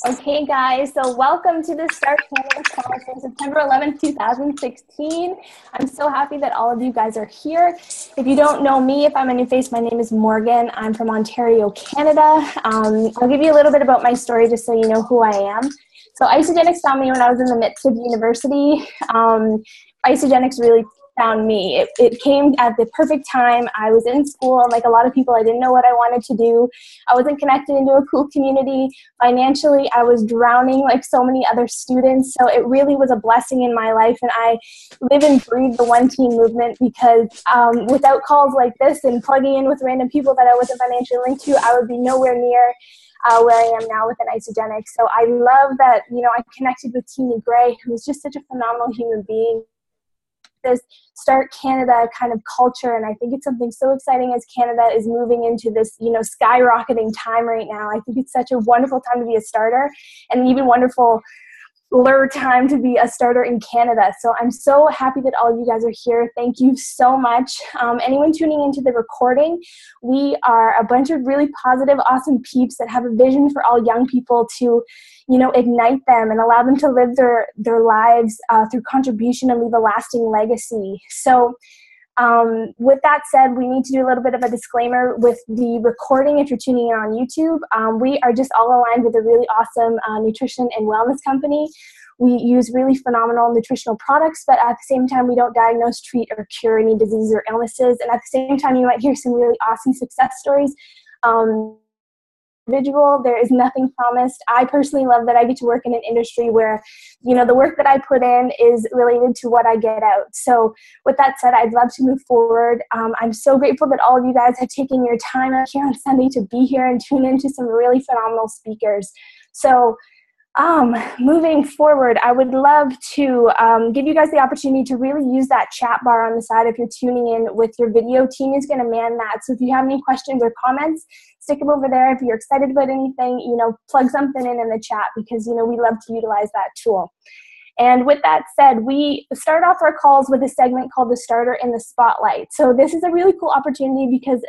Okay, guys, so welcome to the Start Canada call for September 11th, 2016. I'm so happy that all of you guys are here. If you don't know me, if I'm a new face, my name is Morgan. I'm from Ontario, Canada. I'll give you a little bit about my story just so you know who I am. So Isagenix found me when I was in the midst of university. Isagenix really found me. It came at the perfect time. I was in school, and like a lot of people, I didn't know what I wanted to do. I wasn't connected into a cool community. Financially, I was drowning like so many other students. So it really was a blessing in my life, and I live and breathe the One Team movement because without calls like this and plugging in with random people that I wasn't financially linked to, I would be nowhere near where I am now with an Isagenix. So I love that, you know, I connected with Teeny Gray, who's just such a phenomenal human being. This Start Canada kind of culture, and I think it's something so exciting as Canada is moving into this, you know, skyrocketing time right now. I think it's such a wonderful time to be a starter, and even wonderful time to be a starter in Canada. So I'm so happy that all of you guys are here. Thank you so much. Anyone tuning into the recording, we are a bunch of really positive, awesome peeps that have a vision for all young people to, you know, ignite them and allow them to live their lives through contribution and leave a lasting legacy. So with that said, we need to do a little bit of a disclaimer with the recording. If you're tuning in on YouTube, we are just all aligned with a really awesome nutrition and wellness company. We use really phenomenal nutritional products, but at the same time, we don't diagnose, treat, or cure any diseases or illnesses. And at the same time, you might hear some really awesome success stories. Individual. There is nothing promised. I personally love that I get to work in an industry where, you know, the work that I put in is related to what I get out. So with that said, I'd love to move forward. I'm so grateful that all of you guys have taken your time out here on Sunday to be here and tune into some really phenomenal speakers. So moving forward, I would love to give you guys the opportunity to really use that chat bar on the side if you're tuning in with your video. Team is going to man that. So if you have any questions or comments, stick them over there. If you're excited about anything, you know, plug something in the chat because, you know, we love to utilize that tool. And with that said, we start off our calls with a segment called the Starter in the Spotlight. So this is a really cool opportunity because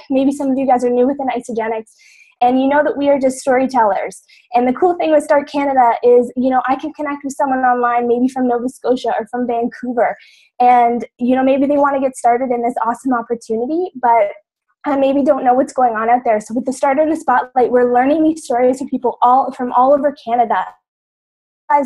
maybe some of you guys are new within Isagenix, and you know that we are just storytellers. And the cool thing with Start Canada is, you know, I can connect with someone online, maybe from Nova Scotia or from Vancouver. And, you know, maybe they want to get started in this awesome opportunity, but I maybe don't know what's going on out there. So with the Starter in the Spotlight, we're learning these stories from people from all over Canada.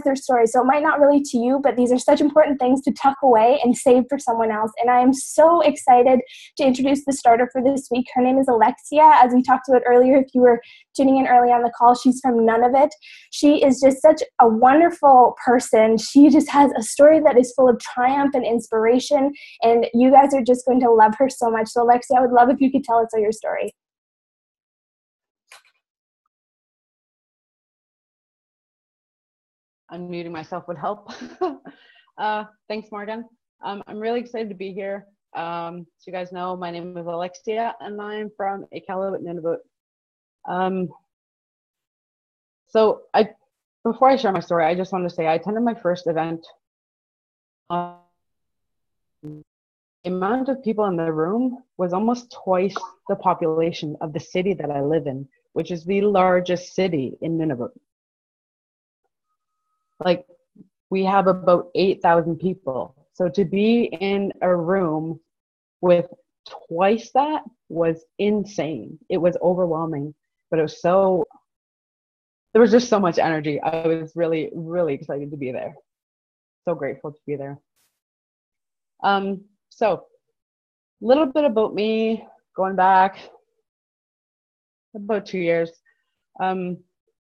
Their story. So it might not relate to you, but these are such important things to tuck away and save for someone else. And I am so excited to introduce the starter for this week. Her name is Alexia. As we talked about earlier, if you were tuning in early on the call, she's from None of It. She is just such a wonderful person. She just has a story that is full of triumph and inspiration, and you guys are just going to love her so much. So Alexia, I would love if you could tell us your story. Unmuting myself would help. Thanks, Morgan. I'm really excited to be here. So you guys know, my name is Alexia, and I'm from Iqaluit, Nunavut. So before I share my story, I just want to say I attended my first event. The amount of people in the room was almost twice the population of the city that I live in, which is the largest city in Nunavut. Like, we have about 8,000 people. So to be in a room with twice that was insane. It was overwhelming, but there was just so much energy. I was really, really excited to be there. So grateful to be there. So a little bit about me, going back about 2 years.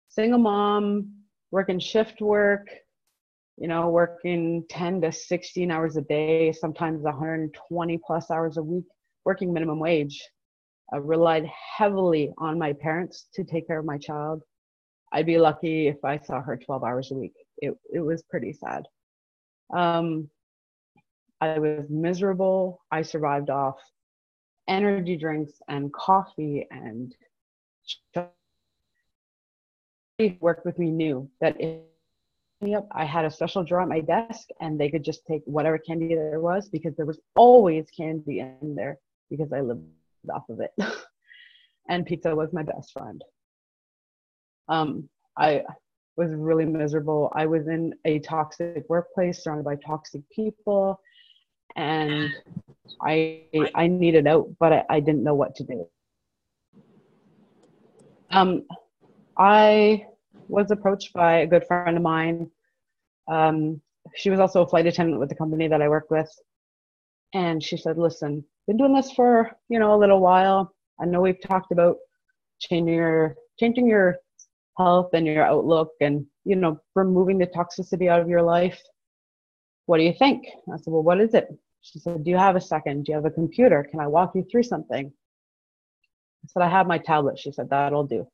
Single mom, working shift work, you know, working 10 to 16 hours a day, sometimes 120 plus hours a week, working minimum wage. I relied heavily on my parents to take care of my child. I'd be lucky if I saw her 12 hours a week. It was pretty sad. I was miserable. I survived off energy drinks and coffee, and worked with me knew that if I had a special drawer at my desk and they could just take whatever candy there was, because there was always candy in there because I lived off of it. And pizza was my best friend. I was really miserable. I was in a toxic workplace surrounded by toxic people, and I needed out, but I didn't know what to do. I was approached by a good friend of mine. She was also a flight attendant with the company that I worked with. And she said, listen, been doing this for, a little while. I know we've talked about changing your health and your outlook and, removing the toxicity out of your life. What do you think? I said, well, what is it? She said, do you have a second? Do you have a computer? Can I walk you through something? I said, I have my tablet. She said, that'll do.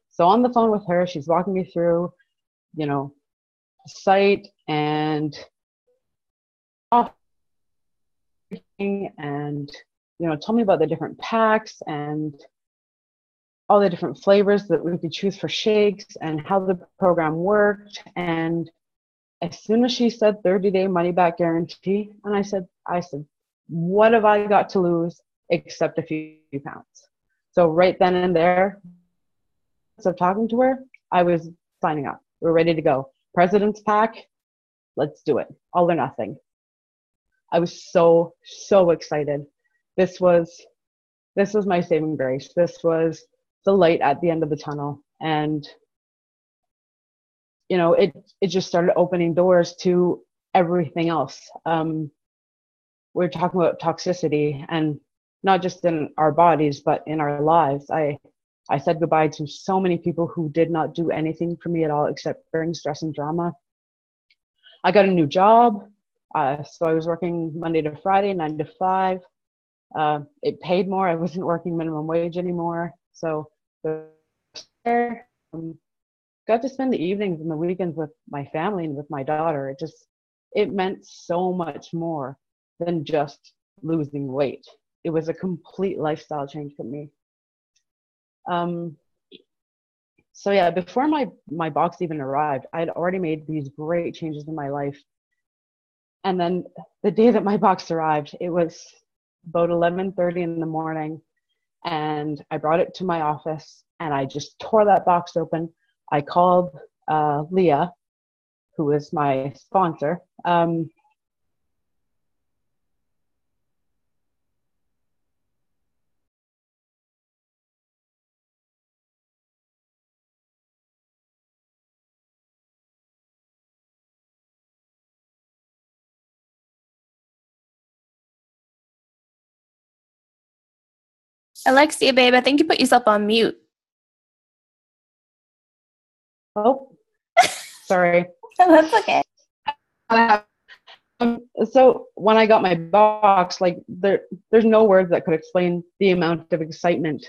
So on the phone with her, she's walking me through, the site and tell me about the different packs and all the different flavors that we could choose for shakes and how the program worked. And as soon as she said 30-day money back guarantee, and I said, what have I got to lose except a few pounds? So right then and there, so talking to her, I was signing up. We're ready to go. President's pack, let's do it. All or nothing. I was so excited. This was my saving grace. This was the light at the end of the tunnel. And, it just started opening doors to everything else. We're talking about toxicity, and not just in our bodies, but in our lives. I said goodbye to so many people who did not do anything for me at all except bring stress and drama. I got a new job. So I was working Monday to Friday, 9 to 5. It paid more. I wasn't working minimum wage anymore. So got to spend the evenings and the weekends with my family and with my daughter. It meant so much more than just losing weight. It was a complete lifestyle change for me. So yeah, before my box even arrived, I'd already made these great changes in my life. And then the day that my box arrived, it was about 11:30 in the morning, and I brought it to my office and I just tore that box open. I called Leah, who is my sponsor. Alexia, babe, I think you put yourself on mute. Oh, sorry. That's okay. So when I got my box, there's no words that could explain the amount of excitement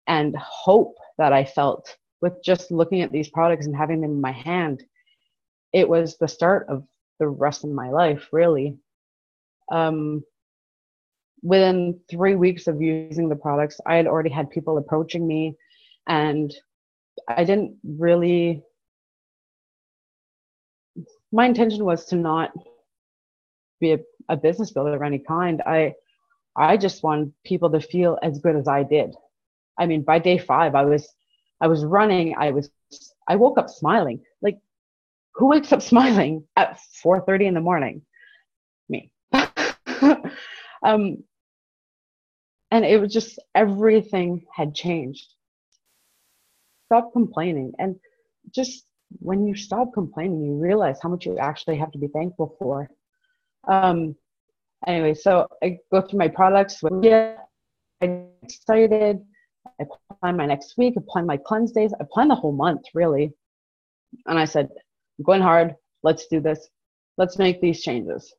and hope that I felt with just looking at these products and having them in my hand. It was the start of the rest of my life, really. Within 3 weeks of using the products, I had already had people approaching me, and I didn't really, my intention was to not be a business builder of any kind. I just wanted people to feel as good as I did. I mean, by day 5, I was running. I woke up smiling. Like, who wakes up smiling at 4:30 in the morning? Me. And it was just, everything had changed. Stop complaining. And just when you stop complaining, you realize how much you actually have to be thankful for. Anyway, so I go through my products. I'm excited. I plan my next week. I plan my cleanse days. I plan the whole month, really. And I said, I'm going hard. Let's do this. Let's make these changes.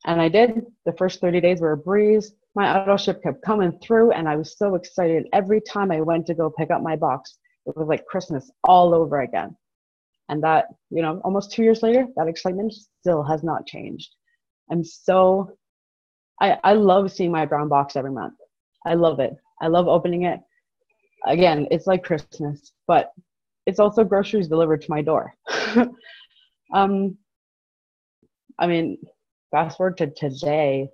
And I did. The first 30 days were a breeze. My auto ship kept coming through, and I was so excited. Every time I went to go pick up my box, it was like Christmas all over again. And that, almost 2 years later, that excitement still has not changed. I love seeing my brown box every month. I love it. I love opening it. Again, it's like Christmas, but it's also groceries delivered to my door. I mean, fast forward to today,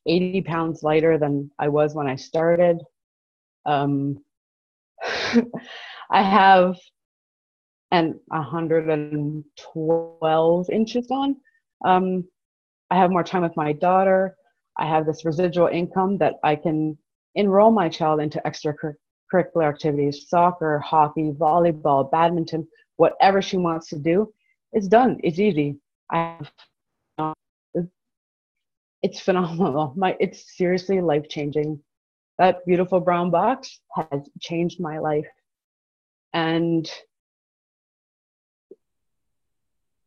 80 pounds lighter than I was when I started. I have 112 inches on. I have more time with my daughter. I have this residual income that I can enroll my child into extracurricular activities, soccer, hockey, volleyball, badminton, whatever she wants to do. It's done. It's easy. It's phenomenal. It's seriously life-changing. That beautiful brown box has changed my life. And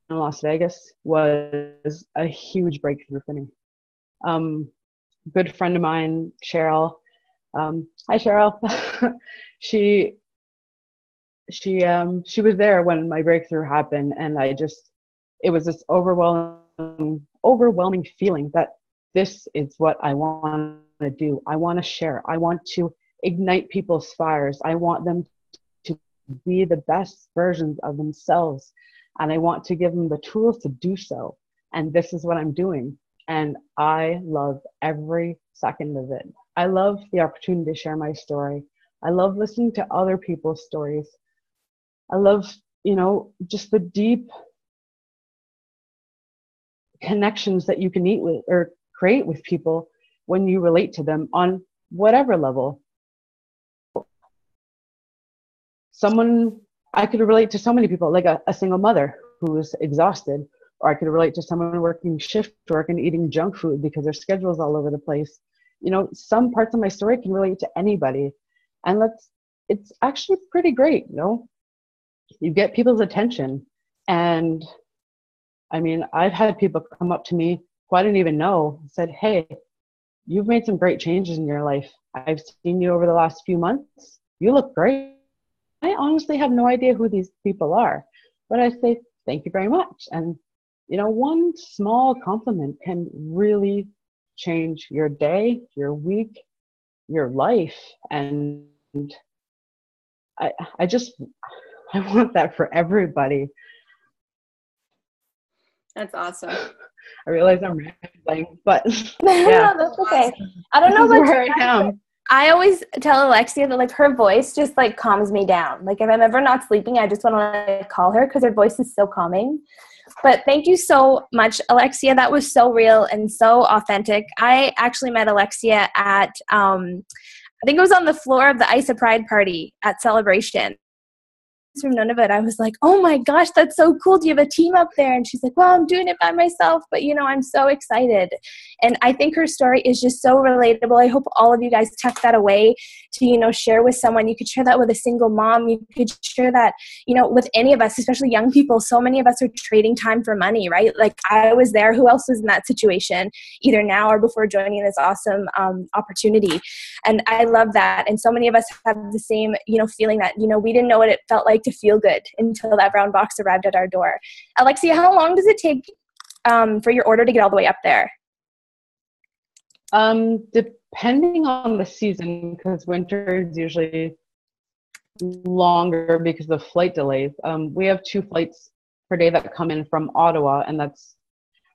in Las Vegas was a huge breakthrough for me. Good friend of mine, Cheryl. Hi, Cheryl. She was there when my breakthrough happened, and it was this overwhelming feeling that this is what I want to do. I want to share. I want to ignite people's fires. I want them to be the best versions of themselves, and I want to give them the tools to do so. And this is what I'm doing. And I love every second of it. I love the opportunity to share my story. I love listening to other people's stories. I love, just the deep connections that you can eat with or create with people when you relate to them on whatever level. I could relate to so many people, like a single mother who is exhausted, or I could relate to someone working shift work and eating junk food because their schedule's all over the place. Some parts of my story can relate to anybody, and it's actually pretty great. You get people's attention. And I mean, I've had people come up to me who I didn't even know and said, "Hey, you've made some great changes in your life. I've seen you over the last few months. You look great." I honestly have no idea who these people are, but I say, thank you very much. And, one small compliment can really change your day, your week, your life. And I want that for everybody. That's awesome. I realize I'm rambling, but yeah. No, that's okay. I don't know where I am. I always tell Alexia that her voice just calms me down. If I'm ever not sleeping, I just want to call her because her voice is so calming. But thank you so much, Alexia. That was so real and so authentic. I actually met Alexia at, I think it was on the floor of the ISA Pride party at Celebration. From none of it, I was like, oh my gosh, that's so cool. Do you have a team up there? And she's like, well, I'm doing it by myself, but I'm so excited. And I think her story is just so relatable. I hope all of you guys tuck that away to, share with someone. You could share that with a single mom. You could share that, with any of us, especially young people. So many of us are trading time for money, right? I was there. Who else was in that situation, either now or before joining this awesome opportunity? And I love that. And so many of us have the same, feeling that, we didn't know what it felt like to feel good until that brown box arrived at our door. Alexia, how long does it take for your order to get all the way up there? Depending on the season, because winter is usually longer because of flight delays. We have 2 flights per day that come in from Ottawa, and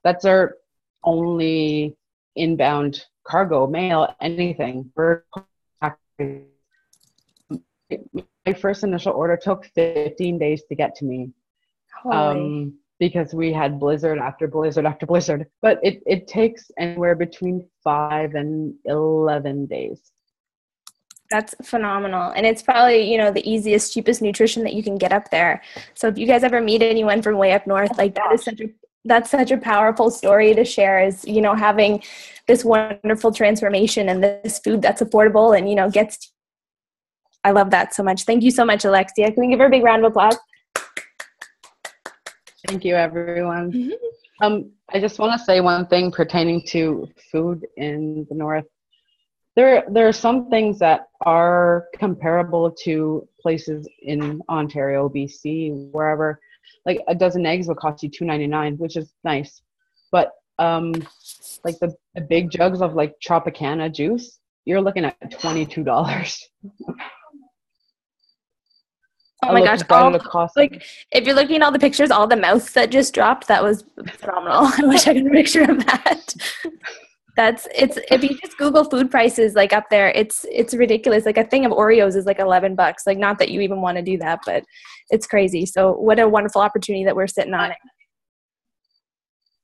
that's our only inbound cargo, mail, anything. My first initial order took 15 days to get to me. Because we had blizzard after blizzard after blizzard. But it takes anywhere between 5 and 11 days. That's phenomenal. And it's probably, the easiest, cheapest nutrition that you can get up there. So if you guys ever meet anyone from way up north, that's such a powerful story to share, is, having this wonderful transformation and this food that's affordable and, gets I love that so much. Thank you so much, Alexia. Can we give her a big round of applause? Thank you, everyone. Mm-hmm. I just want to say one thing pertaining to food in the North. There are some things that are comparable to places in Ontario, BC, wherever. Like a dozen eggs will cost you $2.99, which is nice. But the big jugs of Tropicana juice, you're looking at $22. Oh my gosh. If you're looking at all the pictures, all the mouths that just dropped, that was phenomenal. I wish I could have a picture of that. If you just Google food prices, like up there, it's ridiculous. Like a thing of Oreos is like $11. Like, not that you even want to do that, but it's crazy. So what a wonderful opportunity that we're sitting on it.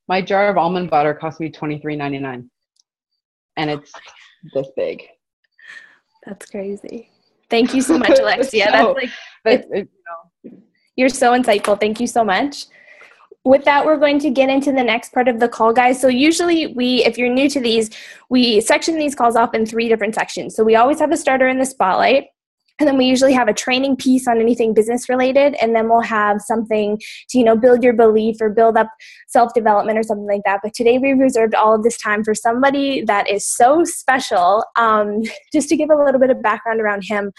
My jar of almond butter cost me $23.99, and it's this big. That's crazy. Thank you so much, Alexia. You're so insightful. Thank you so much. With that, we're going to get into the next part of the call, guys. So usually if you're new to these, we section these calls off in 3 different sections. So we always have the starter in the spotlight, and then we usually have a training piece on anything business related, and then we'll have something to, build your belief or build up self-development or something like that. But today we've reserved all of this time for somebody that is so special, just to give a little bit of background around him.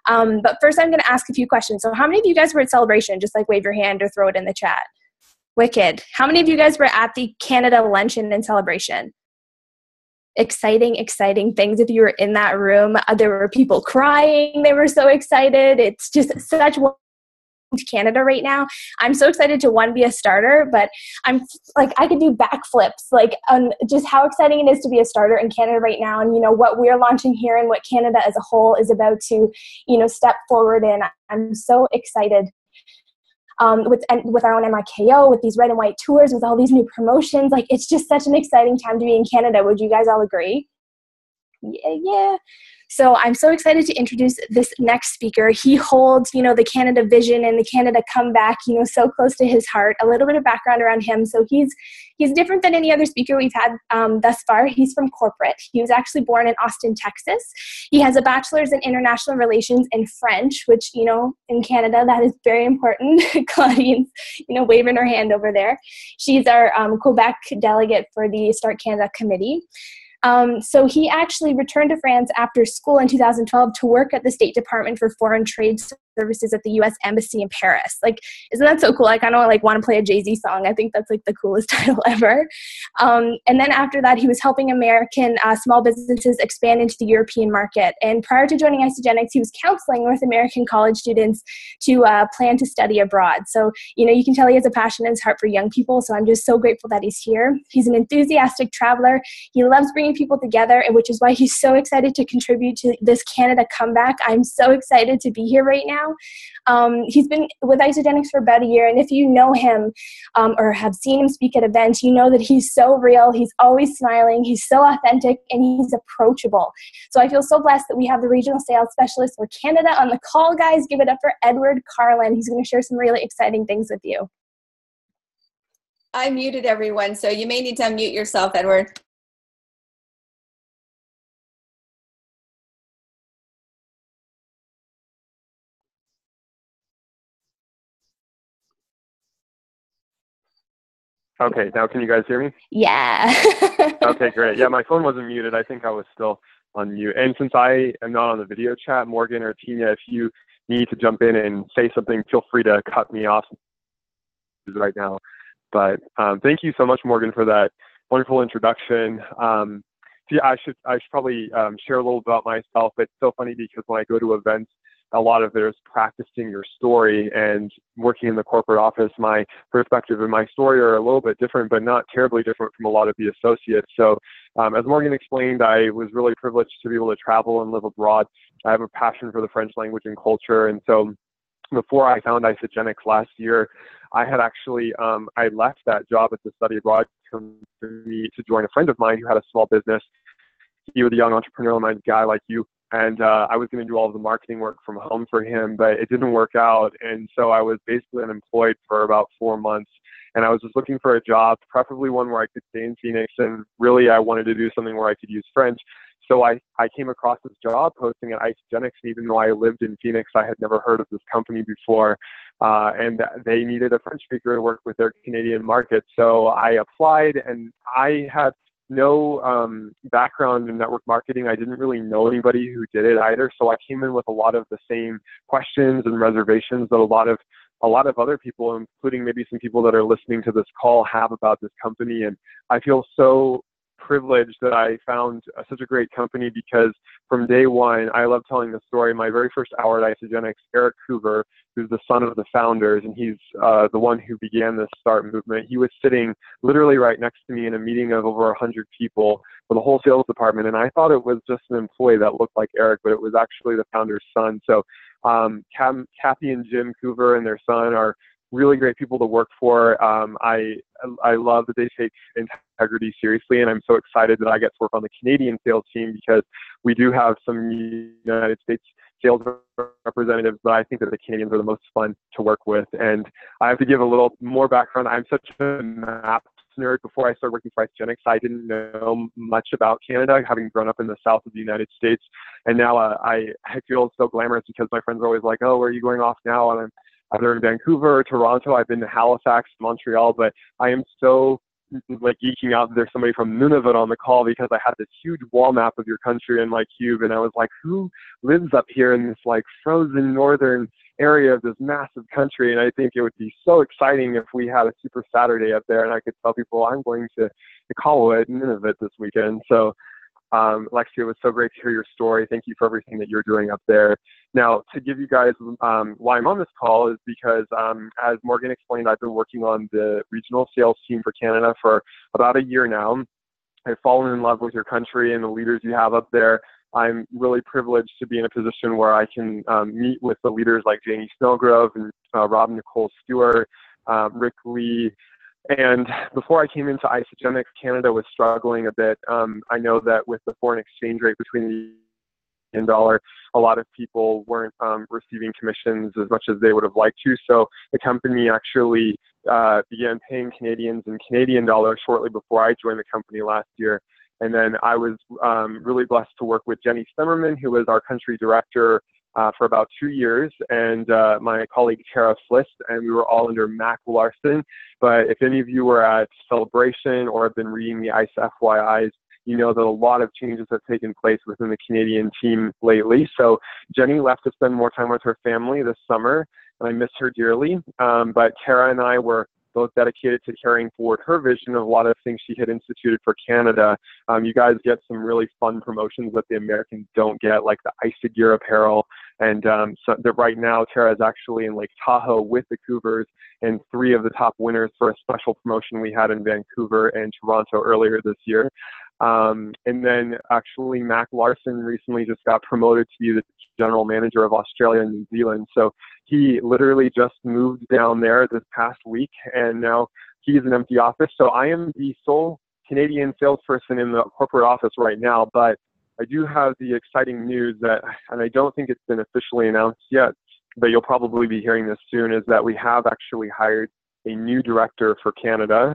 But first I'm going to ask a few questions. So how many of you guys were at Celebration? Just like wave your hand or throw it in the chat. Wicked. How many of you guys were at the Canada Luncheon and Celebration? Exciting things. If you were in that room, there were people crying. They were so excited. It's just such to Canada right now. I'm so excited to be a starter, but I'm like, I could do backflips, like on just how exciting it is to be a starter in Canada right now. And what we're launching here and what Canada as a whole is about to, step forward in. I'm so excited. With our own MIKO, with these red and white tours, with all these new promotions. Like, it's just such an exciting time to be in Canada. Would you guys all agree? Yeah. So I'm so excited to introduce this next speaker. He holds, the Canada vision and the Canada comeback, so close to his heart. A little bit of background around him. So he's different than any other speaker we've had thus far. He's from corporate. He was actually born in Austin, Texas. He has a bachelor's in international relations in French, which, in Canada, that is very important. Claudine's, waving her hand over there. She's our Quebec delegate for the Start Canada Committee. So he actually returned to France after school in 2012 to work at the State Department for Foreign Trade Services at the U.S. Embassy in Paris. Like, isn't that so cool? I kind of want to play a Jay-Z song. I think that's like the coolest title ever. And then after that, he was helping American small businesses expand into the European market. And prior to joining Isagenix, he was counseling North American college students to plan to study abroad. So, you can tell he has a passion in his heart for young people. So I'm just so grateful that he's here. He's an enthusiastic traveler. He loves bringing people together, and which is why he's so excited to contribute to this Canada comeback. I'm so excited to be here right now. He's been with Isagenix for about a year, and if you know him or have seen him speak at events, you know that he's so real. He's always smiling. He's so authentic, and he's approachable. So I feel so blessed that we have the regional sales specialist for Canada on the call, guys. Give it up for Edward Carlin. He's going to share some really exciting things with you. I muted everyone, so you may need to unmute yourself, Edward. Okay, now can you guys hear me? Yeah. Okay, great. Yeah, my phone wasn't muted. I think I was still on mute. And since I am not on the video chat, Morgan or Tina, if you need to jump in and say something, feel free to cut me off right now. But thank you so much, Morgan, for that wonderful introduction. Yeah, I should probably share a little about myself. It's so funny because when I go to events, a lot of there's practicing your story, and working in the corporate office, my perspective and my story are a little bit different, but not terribly different from a lot of the associates. So as Morgan explained, I was really privileged to be able to travel and live abroad. I have a passion for the French language and culture. And so before I found Isagenix last year, I had actually, I left that job at the study abroad company to join a friend of mine who had a small business. He was a young entrepreneurial minded guy like you. And I was going to do all of the marketing work from home for him, but it didn't work out. And so I was basically unemployed for about 4 months. And I was just looking for a job, preferably one where I could stay in Phoenix. And really, I wanted to do something where I could use French. So I came across this job posting at Isagenix. Even though I lived in Phoenix, I had never heard of this company before. And they needed a French speaker to work with their Canadian market. So I applied, and I had no background in network marketing. I didn't really know anybody who did it either. So I came in with a lot of the same questions and reservations that a lot of other people, including maybe some people that are listening to this call, have about this company. And I feel so privileged that I found such a great company, because from day one, I love telling the story. My very first hour at Isagenix, Eric Hoover, who's the son of the founders, and he's the one who began this START movement. He was sitting literally right next to me in a meeting of over 100 people for the whole sales department, and I thought it was just an employee that looked like Eric, but it was actually the founder's son. So Kathy and Jim Hoover and their son are really great people to work for. I love that they take integrity seriously, and I'm so excited that I get to work on the Canadian sales team, because we do have some United States sales representatives, but I think that the Canadians are the most fun to work with. And I have to give a little more background. I'm such a map nerd. Before I started working for Isagenix, I didn't know much about Canada, having grown up in the south of the United States. And now I feel so glamorous, because my friends are always like, "Oh, where are you going off now?" And I'm either in Vancouver or Toronto. I've been to Halifax, Montreal, but I am so like geeking out that there's somebody from Nunavut on the call, because I had this huge wall map of your country in my cube, and I was like, who lives up here in this like frozen northern area of this massive country? And I think it would be so exciting if we had a super Saturday up there, and I could tell people I'm going to Iqaluit, Nunavut this weekend. So Alexia, it was so great to hear your story. Thank you for everything that you're doing up there. Now, to give you guys why I'm on this call is because, as Morgan explained, I've been working on the regional sales team for Canada for about a year now. I've fallen in love with your country and the leaders you have up there. I'm really privileged to be in a position where I can meet with the leaders like Janie Snellgrove and Rob Nicole Stewart, Rick Lee. And before I came into Isagenix, Canada was struggling a bit. I know that with the foreign exchange rate between the and dollar, a lot of people weren't receiving commissions as much as they would have liked to. So the company actually began paying Canadians in Canadian dollars shortly before I joined the company last year. And then I was really blessed to work with Jenny Stemmerman, who was our country director for about 2 years, and my colleague Tara Flist, and we were all under Mac Larson. But if any of you were at Celebration or have been reading the ICE FYIs, you know that a lot of changes have taken place within the Canadian team lately. So Jenny left to spend more time with her family this summer, and I miss her dearly. But Tara and I were both dedicated to carrying forward her vision of a lot of things she had instituted for Canada. You guys get some really fun promotions that the Americans don't get, like the ICE Gear apparel. And so that right now, Tara is actually in Lake Tahoe with the Cougars and 3 of the top winners for a special promotion we had in Vancouver and Toronto earlier this year. And then actually Mac Larson recently just got promoted to be the general manager of Australia and New Zealand. So he literally just moved down there this past week, and now he's an empty office. So I am the sole Canadian salesperson in the corporate office right now, but I do have the exciting news that, and I don't think it's been officially announced yet, but you'll probably be hearing this soon, is that we have actually hired a new director for Canada.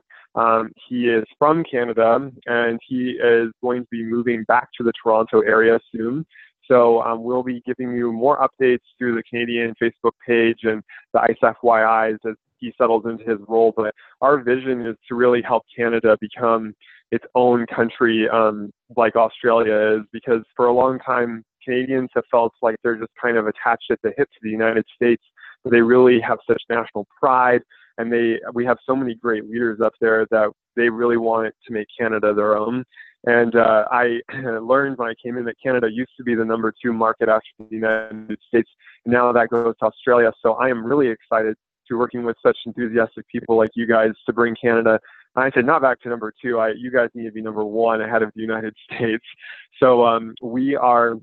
He is from Canada, and he is going to be moving back to the Toronto area soon. So we'll be giving you more updates through the Canadian Facebook page and the ICE FYIs as he settles into his role. But our vision is to really help Canada become its own country, like Australia is, because for a long time, Canadians have felt like they're just kind of attached at the hip to the United States. They really have such national pride, and we have so many great leaders up there that they really want to make Canada their own. And I learned when I came in that Canada used to be the number 2 market after the United States. Now that goes to Australia. So I am really excited to working with such enthusiastic people like you guys to bring Canada. I said not back to number 2. You guys need to be number 1 ahead of the United States. So we are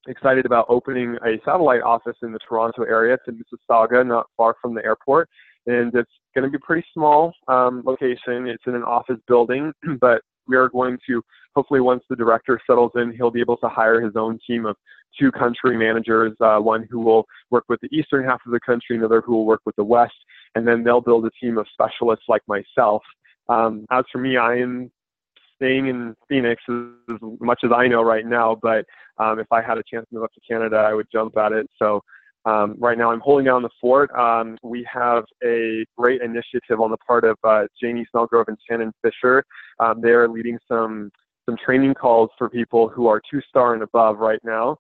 excited about opening a satellite office in the Toronto area. It's in Mississauga, not far from the airport. And it's going to be a pretty small location. It's in an office building, but we are going to, hopefully once the director settles in, he'll be able to hire his own team of 2 country managers, one who will work with the eastern half of the country, another who will work with the west, and then they'll build a team of specialists like myself. As for me, I am staying in Phoenix as much as I know right now, but if I had a chance to move up to Canada, I would jump at it. So right now I'm holding down the fort. We have a great initiative on the part of Janie Snellgrove and Shannon Fisher. They're leading some training calls for people who are 2-star and above right now,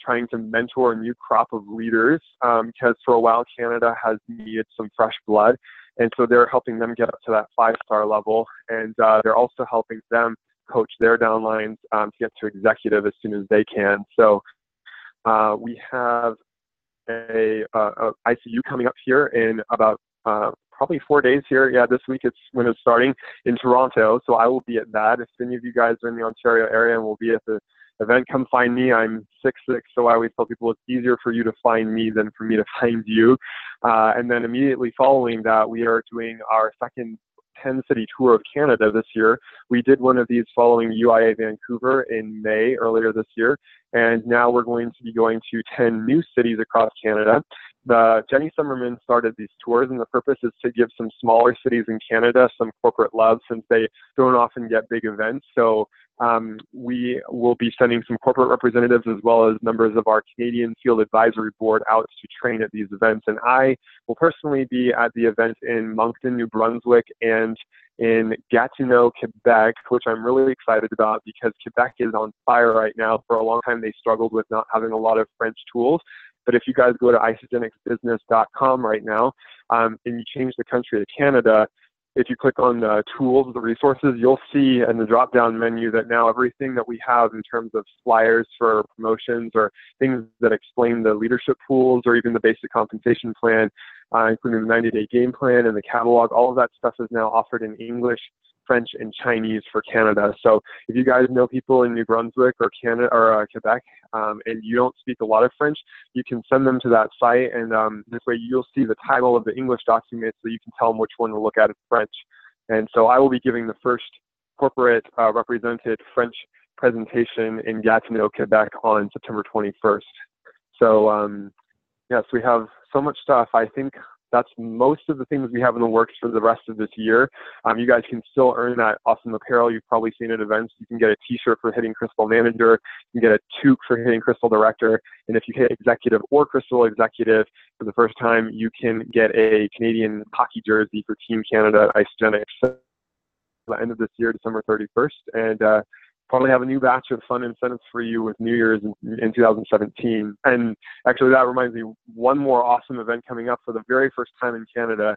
trying to mentor a new crop of leaders, because for a while Canada has needed some fresh blood. And so they're helping them get up to that 5-star level. And they're also helping them coach their downlines to get to executive as soon as they can. So we have a ICU coming up here in about probably 4 days here. Yeah, this week it's when it's starting in Toronto. So I will be at that. If any of you guys are in the Ontario area and will be at the event, come find me. I'm 6'6", so I always tell people it's easier for you to find me than for me to find you. And then immediately following that, we are doing our second 10-city tour of Canada this year. We did one of these following UIA Vancouver in May earlier this year, and now we're going to be going to 10 new cities across Canada. Jenny Summerman started these tours, and the purpose is to give some smaller cities in Canada some corporate love, since they don't often get big events. So we will be sending some corporate representatives as well as members of our Canadian Field Advisory Board out to train at these events. And I will personally be at the event in Moncton, New Brunswick, and in Gatineau, Quebec, which I'm really excited about because Quebec is on fire right now. For a long time, they struggled with not having a lot of French tools. But if you guys go to isagenixbusiness.com right now and you change the country to Canada, if you click on the tools, the resources, you'll see in the drop-down menu that now everything that we have in terms of flyers for promotions or things that explain the leadership pools or even the basic compensation plan, including the 90-day game plan and the catalog, all of that stuff is now offered in English, French, and Chinese for Canada. So if you guys know people in New Brunswick or Canada or Quebec and you don't speak a lot of French, you can send them to that site, and this way you'll see the title of the English document so you can tell them which one to look at in French. And so I will be giving the first corporate represented French presentation in Gatineau, Quebec on September 21st. So yes, we have so much stuff. I think that's most of the things we have in the works for the rest of this year. You guys can still earn that awesome apparel. You've probably seen at events. You can get a t-shirt for hitting Crystal Manager. You can get a toque for hitting Crystal Director. And if you hit Executive or Crystal Executive for the first time, you can get a Canadian hockey jersey for Team Canada at Isagenix at the end of this year, December 31st. And probably have a new batch of fun incentives for you with New Year's in 2017. And actually that reminds me, one more awesome event coming up for the very first time in Canada.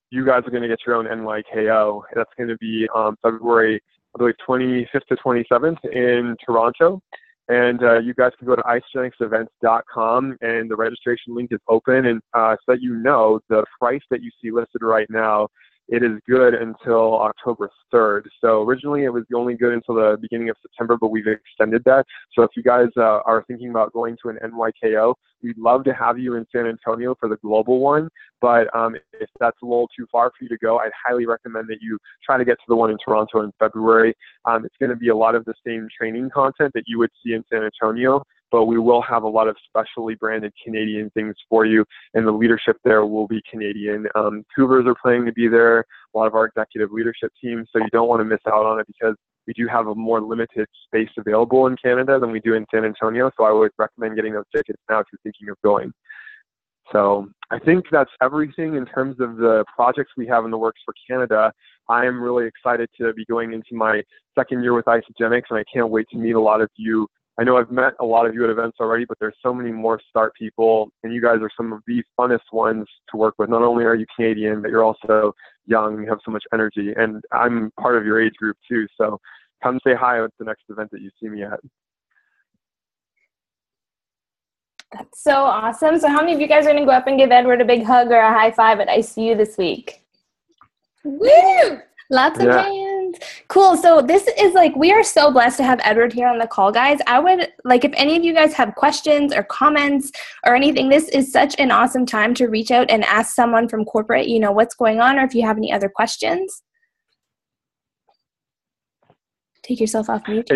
You guys are going to get your own NYKO. That's going to be February, I believe, 25th to 27th in Toronto. And you guys can go to isagenixevents.com, and the registration link is open. And so that you know, the price that you see listed right now, it is good until October 3rd. So originally it was only good until the beginning of September, but we've extended that. So if you guys are thinking about going to an NYKO, we'd love to have you in San Antonio for the global one. But if that's a little too far for you to go, I'd highly recommend that you try to get to the one in Toronto in February. It's going to be a lot of the same training content that you would see in San Antonio, but we will have a lot of specially branded Canadian things for you, and the leadership there will be Canadian. Cougars are planning to be there, a lot of our executive leadership teams, so you don't want to miss out on it because we do have a more limited space available in Canada than we do in San Antonio, so I would recommend getting those tickets now if you're thinking of going. So I think that's everything in terms of the projects we have in the works for Canada. I am really excited to be going into my second year with Isagenix, and I can't wait to meet a lot of you. I know I've met a lot of you at events already, but there's so many more start people, and you guys are some of the funnest ones to work with. Not only are you Canadian, but you're also young, you have so much energy, and I'm part of your age group too, so come say hi at the next event that you see me at. That's so awesome. So how many of you guys are going to go up and give Edward a big hug or a high five at ICU this week? Woo! Lots of hands. Cool. So this is we are so blessed to have Edward here on the call, guys. I would if any of you guys have questions or comments or anything, this is such an awesome time to reach out and ask someone from corporate, what's going on, or if you have any other questions. Take yourself off mute.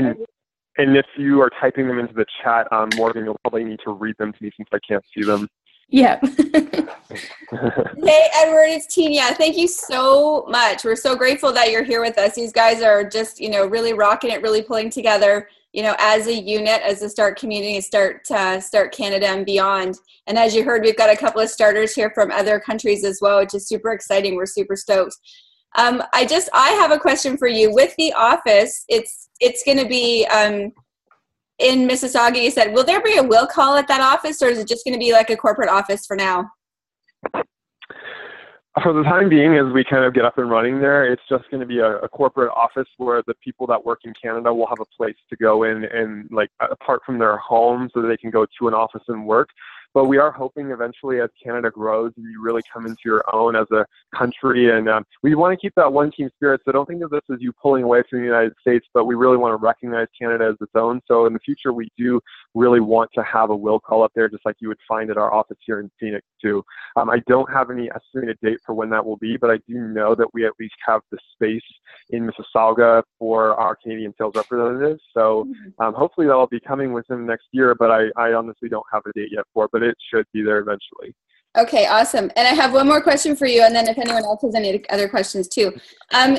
And if you are typing them into the chat, Morgan, you'll probably need to read them to me since I can't see them. Yeah. Hey, Edward, it's Tina. Thank you so much. We're so grateful that you're here with us. These guys are just, really rocking it, really pulling together, as a unit, as a Start community, Start Canada and beyond. And as you heard, we've got a couple of starters here from other countries as well, which is super exciting. We're super stoked. I have a question for you. With the office, it's going to be in Mississauga. You said, will there be a will call at that office, or is it just going to be like a corporate office for now? For the time being, as we kind of get up and running there, it's just going to be a corporate office where the people that work in Canada will have a place to go in and like apart from their home so that they can go to an office and work. But we are hoping eventually as Canada grows and you really come into your own as a country, and we want to keep that one team spirit. So don't think of this as you pulling away from the United States, but we really want to recognize Canada as its own. So in the future, we do really want to have a will call up there, just like you would find at our office here in Phoenix too. I don't have any estimated date for when that will be, but I do know that we at least have the space in Mississauga for our Canadian sales representatives. So hopefully that will be coming within the next year, but I honestly don't have a date yet for it, but it should be there eventually. Okay, awesome. And I have one more question for you, and then if anyone else has any other questions too.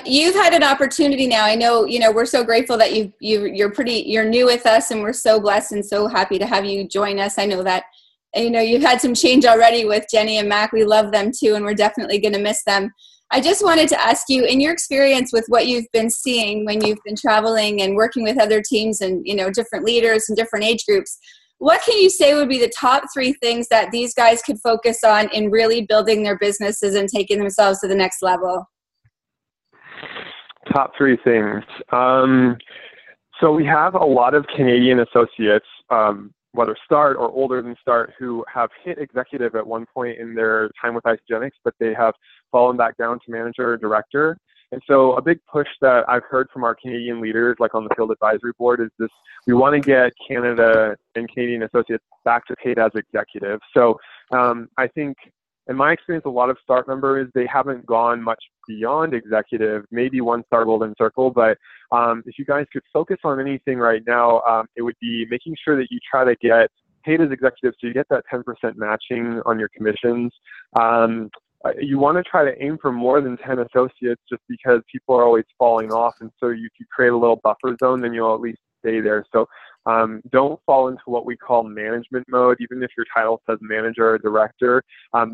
You've had an opportunity now. I know, we're so grateful that you're new with us, and we're so blessed and so happy to have you join us. I know that, you've had some change already with Jenny and Mac. We love them too, and we're definitely going to miss them. I just wanted to ask you, in your experience with what you've been seeing when you've been traveling and working with other teams and, different leaders and different age groups, what can you say would be the top 3 things that these guys could focus on in really building their businesses and taking themselves to the next level? Top 3 things. So we have a lot of Canadian associates, whether Start or older than Start, who have hit executive at one point in their time with Isagenix, but they have fallen back down to manager or director. And so a big push that I've heard from our Canadian leaders, like on the field advisory board, is this: we want to get Canada and Canadian associates back to paid as executives. So I think, in my experience, a lot of Start members, they haven't gone much beyond executive, maybe 1-star golden circle. But if you guys could focus on anything right now, it would be making sure that you try to get paid as executives so you get that 10% matching on your commissions. You want to try to aim for more than 10 associates just because people are always falling off. And so if you create a little buffer zone, then you'll at least stay there. So don't fall into what we call management mode, even if your title says manager or director.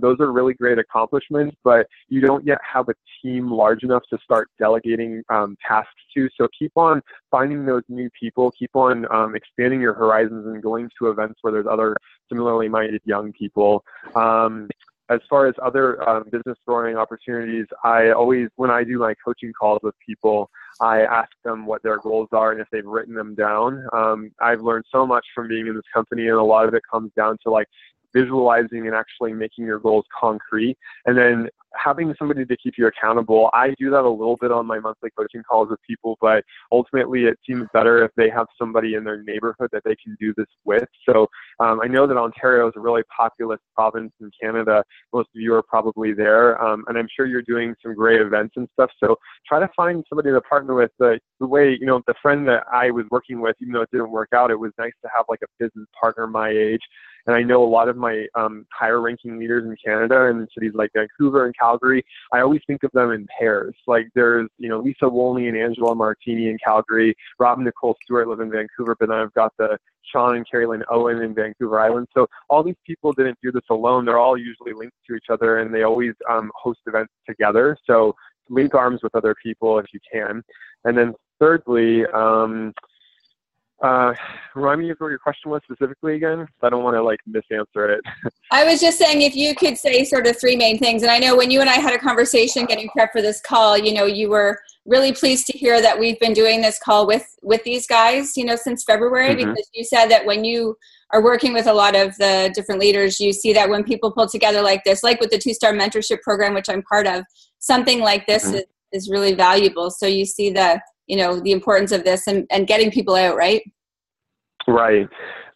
Those are really great accomplishments, but you don't yet have a team large enough to start delegating tasks to. So keep on finding those new people, keep on expanding your horizons and going to events where there's other similarly minded young people. As far as other business growing opportunities, I always, when I do my coaching calls with people, I ask them what their goals are and if they've written them down. I've learned so much from being in this company, and a lot of it comes down to like visualizing and actually making your goals concrete, and then having somebody to keep you accountable. I do that a little bit on my monthly coaching calls with people, but ultimately it seems better if they have somebody in their neighborhood that they can do this with. So I know that Ontario is a really populous province in Canada. Most of you are probably there, and I'm sure you're doing some great events and stuff. So try to find somebody to partner with. The way, the friend that I was working with, even though it didn't work out, it was nice to have like a business partner my age. And I know a lot of my higher ranking leaders in Canada and in cities like Vancouver and Calgary, I always think of them in pairs. Like there's, Lisa Wolney and Angela Martini in Calgary, Rob and Nicole Stewart live in Vancouver, but then I've got the Sean and Carlin Owen in Vancouver Island. So all these people didn't do this alone. They're all usually linked to each other, and they always host events together. So link arms with other people if you can. And then thirdly, remind me of what your question was specifically again. I don't want to misanswer it. I was just saying, if you could say sort of 3 main things. And I know when you and I had a conversation getting prepped for this call, you were really pleased to hear that we've been doing this call with these guys, since February, because you said that when you are working with a lot of the different leaders, you see that when people pull together like this, like with the 2-star mentorship program, which I'm part of, something like this is really valuable. So you see the importance of this and getting people out, right? Right.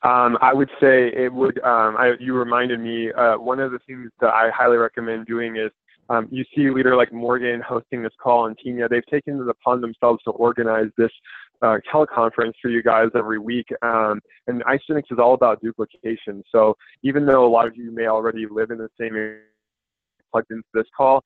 I would say it would, you reminded me, one of the things that I highly recommend doing is, you see a leader like Morgan hosting this call on Tina. They've taken it upon themselves to organize this teleconference for you guys every week. And Isagenix is all about duplication. So even though a lot of you may already live in the same area, plugged into this call,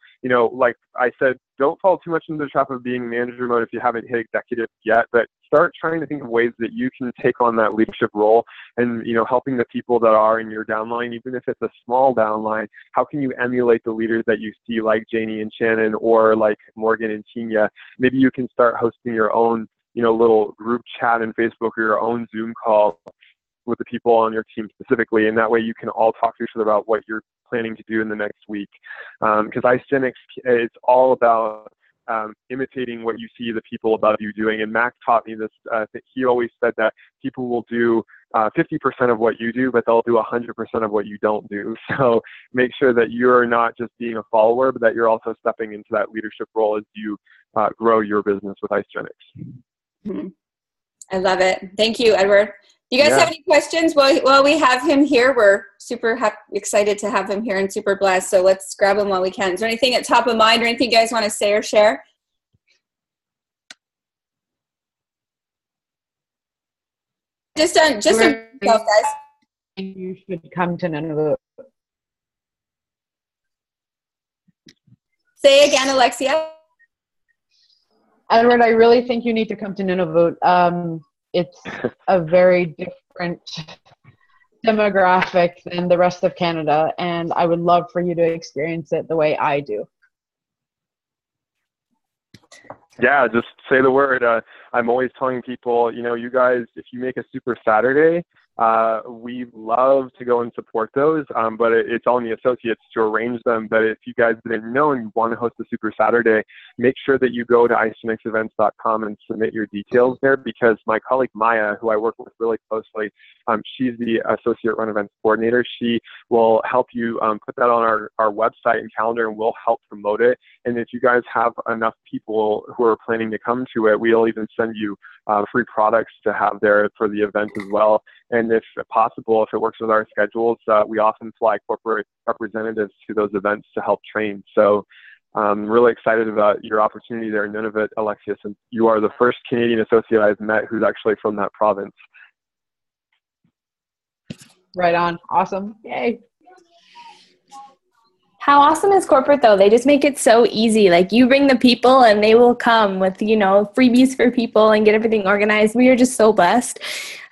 like I said, don't fall too much into the trap of being manager mode if you haven't hit executive yet, but start trying to think of ways that you can take on that leadership role and, helping the people that are in your downline, even if it's a small downline. How can you emulate the leaders that you see like Janie and Shannon or like Morgan and Tina? Maybe you can start hosting your own, little group chat in Facebook or your own Zoom call with the people on your team specifically, and that way you can all talk to each other about what you're planning to do in the next week. Because Isagenix, it's all about imitating what you see the people above you doing. And Mac taught me this. He always said that people will do 50% of what you do, but they'll do 100% of what you don't do. So make sure that you're not just being a follower, but that you're also stepping into that leadership role as you grow your business with Isagenix. Mm-hmm. I love it. Thank you, Edward. Do you guys have any questions? Well, we have him here. We're super excited to have him here and super blessed. So let's grab him while we can. Is there anything at top of mind or anything you guys want to say or share? Just on yourself, guys. You should come to Nunavut. Say again, Alexia. Edward, I really think you need to come to Nunavut. It's a very different demographic than the rest of Canada, and I would love for you to experience it the way I do. Yeah, just say the word. I'm always telling people, you know, you guys, if you make a Super Saturday, we love to go and support those, but it's on the associates to arrange them. But if you guys didn't know and you want to host a Super Saturday, make sure that you go to isagenixevents.com and submit your details there, because my colleague Maya, who I work with really closely, she's the associate run events coordinator. She will help you put that on our website and calendar, and we'll help promote it. And if you guys have enough people who are planning to come to it, we'll even send you free products to have there for the event as well. And if possible, if it works with our schedules, we often fly corporate representatives to those events to help train. So I'm really excited about your opportunity there in Nunavut, Alexia, since you are the first Canadian associate I've met who's actually from that province. Right on. Awesome. Yay. How awesome is corporate though? They just make it so easy. Like you bring the people and they will come with, you know, freebies for people and get everything organized. We are just so blessed.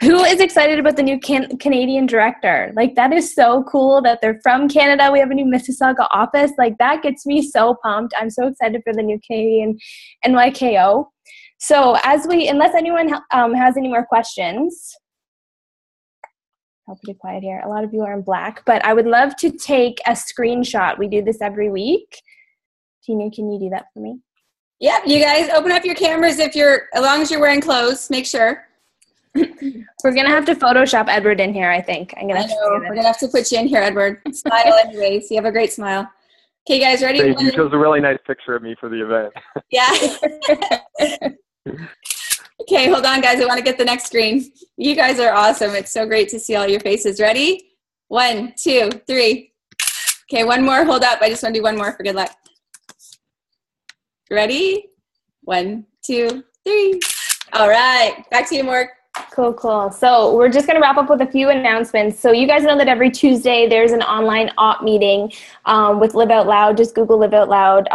Who is excited about the new Canadian director? Like that is so cool that they're from Canada. We have a new Mississauga office. Like that gets me so pumped. I'm so excited for the new Canadian NYKO. So unless anyone has any more questions, I'll pretty quiet here. A lot of you are in black, but I would love to take a screenshot. We do this every week. Tina, can you do that for me? Yep, you guys open up your cameras as long as you're wearing clothes, make sure. We're going to have to Photoshop Edward in here, I think. We're going to have to put you in here, Edward. Smile anyways. You have a great smile. Okay, guys, ready? Thank you. You chose a really nice picture of me for the event. Yeah. Okay, hold on, guys. I want to get the next screen. You guys are awesome. It's so great to see all your faces. Ready? 1, 2, 3. Okay, one more. Hold up. I just want to do one more for good luck. Ready? 1, 2, 3. All right. Back to you, Morg. Cool. So we're just going to wrap up with a few announcements. So you guys know that every Tuesday there's an online op meeting with Live Out Loud. Just Google Live Out Loud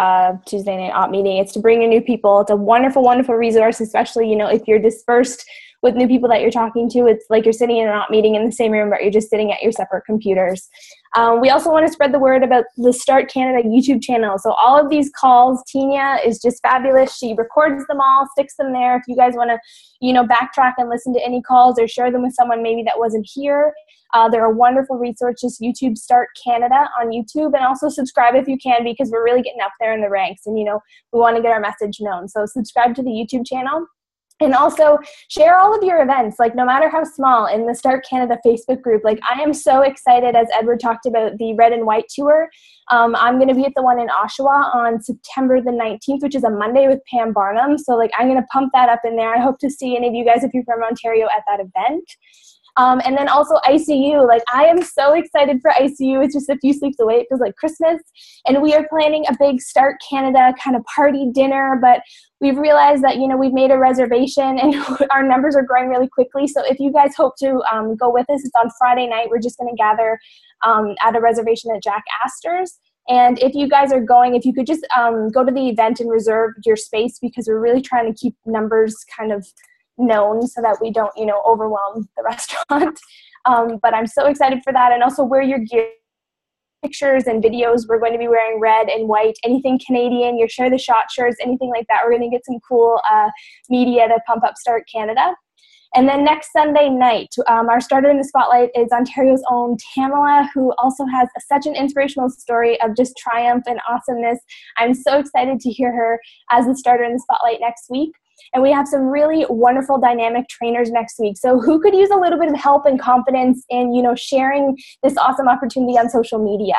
Tuesday night op meeting. It's to bring in new people. It's a wonderful, wonderful resource, especially, you know, if you're dispersed with new people that you're talking to. It's like you're sitting in an op meeting in the same room, but you're just sitting at your separate computers. We also want to spread the word about the Start Canada YouTube channel. So all of these calls, Tina is just fabulous. She records them all, sticks them there. If you guys want to, you know, backtrack and listen to any calls or share them with someone maybe that wasn't here, they're a wonderful resource. Just YouTube Start Canada on YouTube, and also subscribe if you can, because we're really getting up there in the ranks, and, you know, we want to get our message known. So subscribe to the YouTube channel. And also share all of your events, like no matter how small, in the Start Canada Facebook group. Like I am so excited, as Edward talked about, the Red and White tour. I'm going to be at the one in Oshawa on September the 19th, which is a Monday, with Pam Barnum. So like I'm going to pump that up in there. I hope to see any of you guys, if you're from Ontario, at that event. And then also ICU. Like I am so excited for ICU. It's just a few sleeps away. It feels like Christmas. And we are planning a big Start Canada kind of party dinner, but we've realized that, you know, we've made a reservation and our numbers are growing really quickly. So if you guys hope to go with us, it's on Friday night. We're just going to gather at a reservation at Jack Astor's. And if you guys are going, if you could just go to the event and reserve your space, because we're really trying to keep numbers kind of known so that we don't, you know, overwhelm the restaurant. But I'm so excited for that. And also wear your gear. Pictures and videos, we're going to be wearing red and white, anything Canadian, your Share the Shot shirts, anything like that. We're going to get some cool media to pump up Start Canada. And then next Sunday night, our starter in the spotlight is Ontario's own Tamala, who also has such an inspirational story of just triumph and awesomeness. I'm so excited to hear her as the starter in the spotlight next week. And we have some really wonderful dynamic trainers next week. So who could use a little bit of help and confidence in, sharing this awesome opportunity on social media?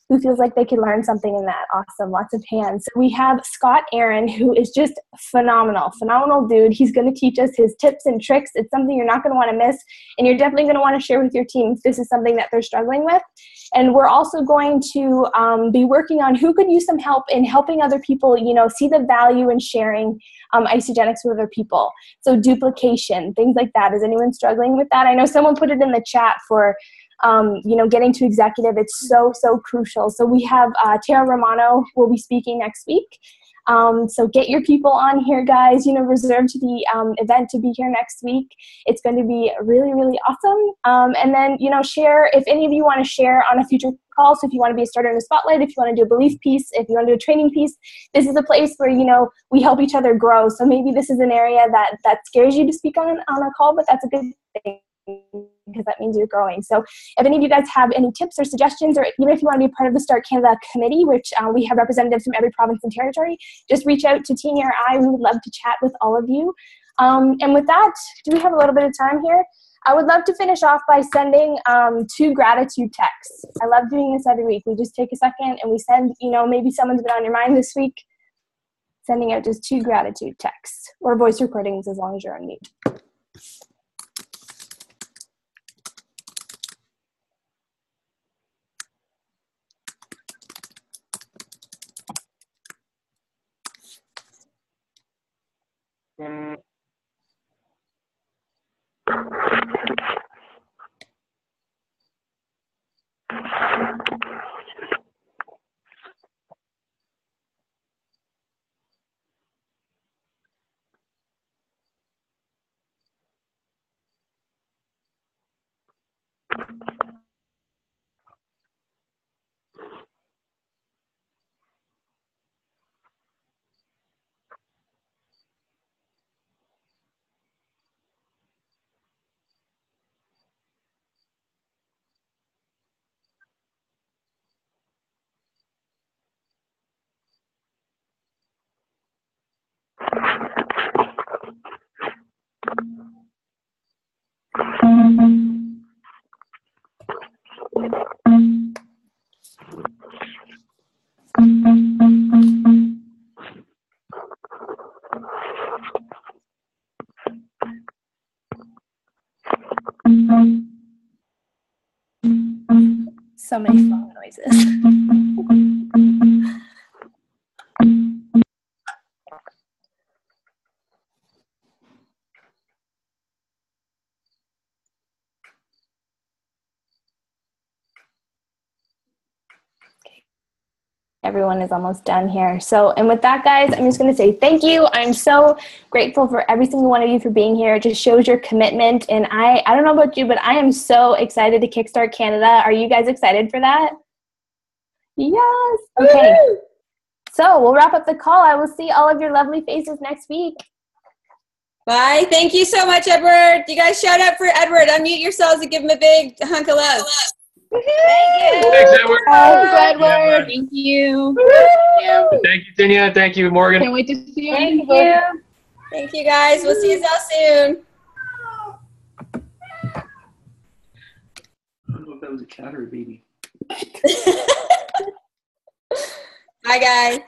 Who feels like they could learn something in that? Awesome, lots of hands. So we have Scott Aaron, who is just phenomenal dude. He's going to teach us his tips and tricks. It's something you're not going to want to miss, and you're definitely going to want to share with your team if this is something that they're struggling with. And we're also going to be working on who could use some help in helping other people, see the value in sharing Isagenix with other people. So duplication, things like that. Is anyone struggling with that? I know someone put it in the chat for getting to executive. It's so crucial. So we have Tara Romano will be speaking next week. So get your people on here, guys. Reserve to the event to be here next week. It's going to be really, really awesome. And then, share, if any of you want to share on a future call. So if you want to be a starter in the spotlight, if you want to do a belief piece, if you want to do a training piece, this is a place where, we help each other grow. So maybe this is an area that scares you to speak on a call, but that's a good thing, because that means you're growing. So if any of you guys have any tips or suggestions, or even if you want to be part of the Start Canada committee, which we have representatives from every province and territory, just reach out to Tina or I. We would love to chat with all of you. And with that, do we have a little bit of time here? I would love to finish off by sending 2 gratitude texts. I love doing this every week. We just take a second and we send, maybe someone's been on your mind this week, sending out just 2 gratitude texts, or voice recordings as long as you're on mute. So many phone noises. Everyone is almost done here. So, and with that, guys, I'm just going to say thank you. I'm so grateful for every single one of you for being here. It just shows your commitment. And I don't know about you, but I am so excited to Kickstart Canada. Are you guys excited for that? Yes. Okay. Woo! So we'll wrap up the call. I will see all of your lovely faces next week. Bye. Thank you so much, Edward. You guys shout out for Edward. Unmute yourselves and give him a big hunk of love. Thank you. Thanks, Edward. Thanks, Edward. Thank you. Yeah. Thank you, Tanya. Thank you, Morgan. Can't wait to see you. Thank you. Thank you, guys. We'll see you all soon. I don't know if that was a cat or a baby. Bye, guys.